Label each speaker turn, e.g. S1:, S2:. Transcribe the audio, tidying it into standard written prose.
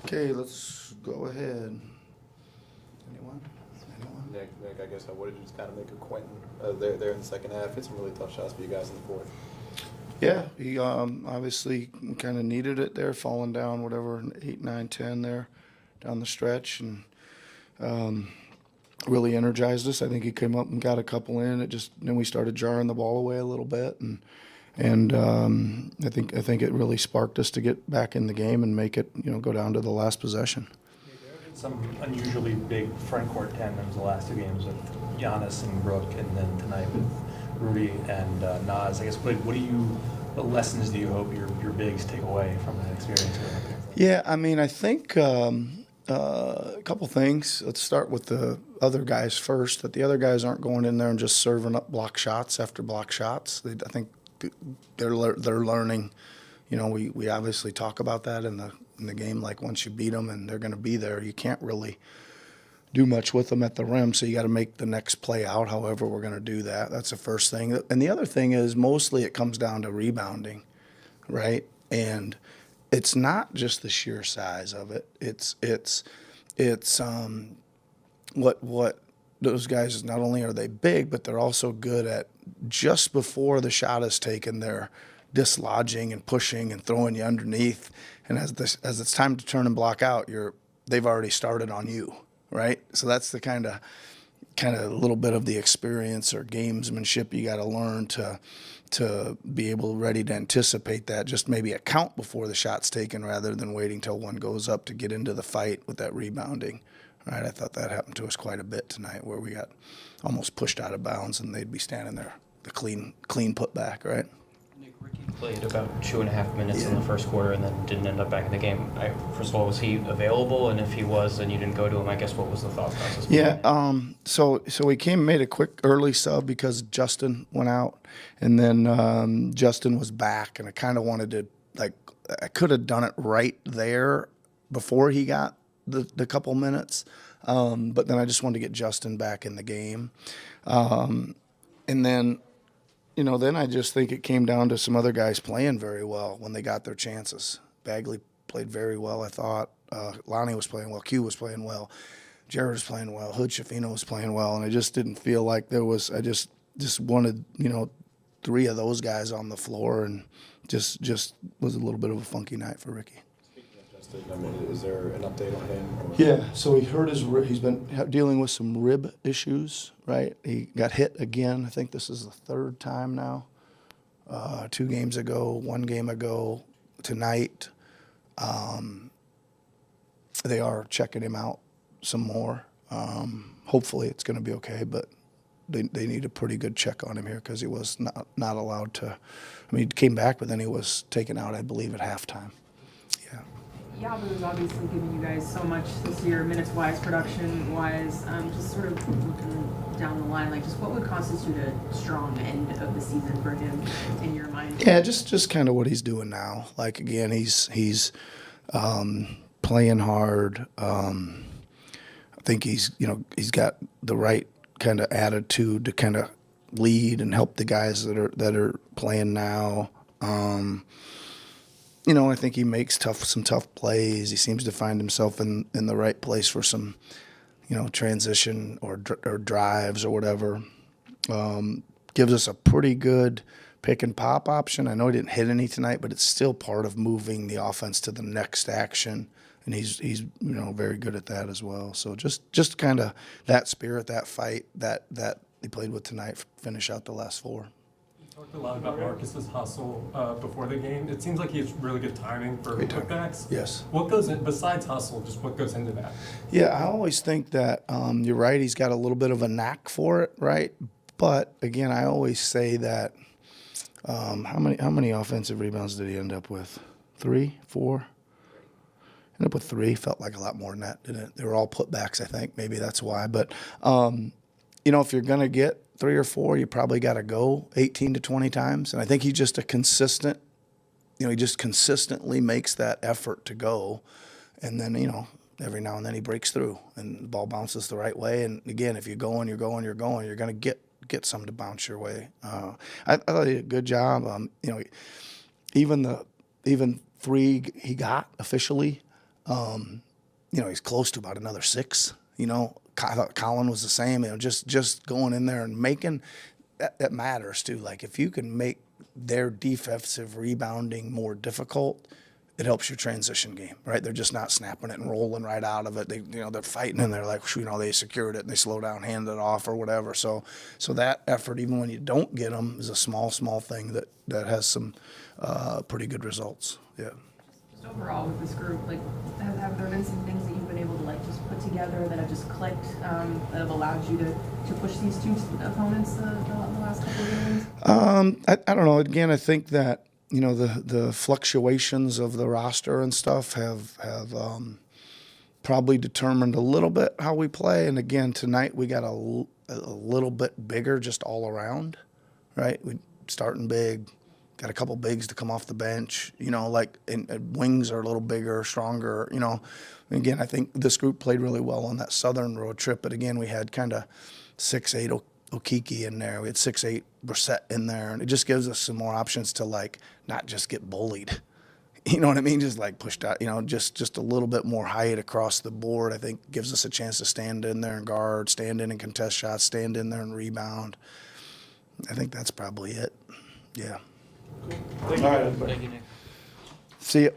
S1: Okay, let's go ahead. Anyone?
S2: Nick, I guess what did you just kind of make of Quentin there in the second half? Hit some really tough shots for you guys in the fourth.
S1: Yeah, he obviously kind of needed it there, falling down whatever 8, 9, 10 there down the stretch, and really energized us. I think he came up and got a couple in. Then we started jarring the ball away a little bit, and I think it really sparked us to get back in the game and make it go down to the last possession.
S3: There have been some unusually big front court tandems the last two games with Giannis and Brooke, and then tonight with Rudy and Nas. I guess what lessons do you hope your bigs take away from that experience?
S1: Yeah, I mean, I think a couple things. Let's start with the other guys first. That the other guys aren't going in there and just serving up block shots after block shots. I think they're learning. We obviously talk about that in the game. Like once you beat them and they're going to be there, you can't really do much with them at the rim. So you got to make the next play out. However, we're going to do that. That's the first thing. And the other thing is mostly it comes down to rebounding, right? And it's not just the sheer size of it. It's what those guys, not only are they big, but they're also good at just before the shot is taken, they're dislodging and pushing and throwing you underneath. And as it's time to turn and block out, they've already started on you, right? So that's the kind of a little bit of the experience or gamesmanship you got to learn to be ready to anticipate that. Just maybe a count before the shot's taken rather than waiting till one goes up to get into the fight with that rebounding. Right, I thought that happened to us quite a bit tonight, where we got almost pushed out of bounds and they'd be standing there, the clean putback, right?
S4: Nick, Ricky played about 2.5 minutes in the first quarter and then didn't end up back in the game. First of all, was he available? And if he was, and you didn't go to him, I guess what was the thought process?
S1: Yeah, so we made a quick early sub because Justin went out, and then Justin was back, and I kind of wanted to, I could have done it right there before he got the couple minutes, but then I just wanted to get Justin back in the game, and then I just think it came down to some other guys playing very well when they got their chances. Bagley played very well, I thought. Lonnie was playing well. Q was playing well. Jared was playing well. Hood Shafino was playing well, and I just didn't feel like there was. I just wanted three of those guys on the floor, and just was a little bit of a funky night for Ricky.
S2: I mean, is there an update on him? Or?
S1: Yeah, so he hurt he's been dealing with some rib issues, right? He got hit again. I think this is the third time now. 2 games ago, 1 game ago, tonight. They are checking him out some more. Hopefully it's going to be okay, but they need a pretty good check on him here because he was not allowed to. I mean, he came back, but then he was taken out, I believe, at halftime. Yeah.
S5: Yaba is obviously giving you guys so much this year, minutes-wise, production-wise. Just sort of looking down the line, just what would constitute a strong end of the season for him in your mind?
S1: Yeah, just kind of what he's doing now. Again, he's playing hard. I think he's got the right kind of attitude to kind of lead and help the guys that are playing now. I think he makes some tough plays. He seems to find himself in the right place for some, transition or drives or whatever. Gives us a pretty good pick and pop option. I know he didn't hit any tonight, but it's still part of moving the offense to the next action, and he's very good at that as well. So just kind of that spirit, that fight that he played with tonight, finish out the last 4.
S6: Talked a lot about Marcus's hustle before the game. It seems like he has really good timing for putbacks.
S1: Yes.
S6: What goes in besides hustle? Just what goes into that?
S1: Yeah, I always think that you're right. He's got a little bit of a knack for it, right? But again, I always say that how many offensive rebounds did he end up with? 3, 4. Ended up with 3. Felt like a lot more than that, didn't it? They were all putbacks, I think. Maybe that's why. But if you're gonna get 3 or 4, you probably got to go 18 to 20 times. And I think he's just a consistent, he just consistently makes that effort to go. And then, every now and then he breaks through and the ball bounces the right way. And again, if you're going, you're going, you're going to get some to bounce your way. I thought he did a good job. Even 3 he got officially, You know, he's close to about another 6. You know, I thought Colin was the same. You know, just going in there and making that matters too. Like if you can make their defensive rebounding more difficult, it helps your transition game, right? They're just not snapping it and rolling right out of it. They're fighting and they're like, they secured it and they slow down, hand it off or whatever. So that effort, even when you don't get them, is a small thing that has some pretty good results. Yeah.
S5: Just overall with this group, like, have there been some things that you've been able to like just put together that have just clicked, that have allowed you to push these two opponents the last couple of games?
S1: I don't know. Again, I think that, you know, the fluctuations of the roster and stuff have probably determined a little bit how we play. And again, tonight we got a little bit bigger just all around, right? We starting big, got a couple bigs to come off the bench, you know, like and wings are a little bigger, stronger, you know. Again, I think this group played really well on that southern road trip. But again, we had kind of 6'8" Okiki in there. We had 6'8" Brissett in there, and it just gives us some more options to like not just get bullied. You know what I mean? Just like pushed out. You know, just a little bit more height across the board. I think gives us a chance to stand in there and guard, stand in and contest shots, stand in there and rebound. I think that's probably it. Yeah.
S2: Thank you.
S1: All right, everybody.
S4: Thank you, Nick.
S1: See you.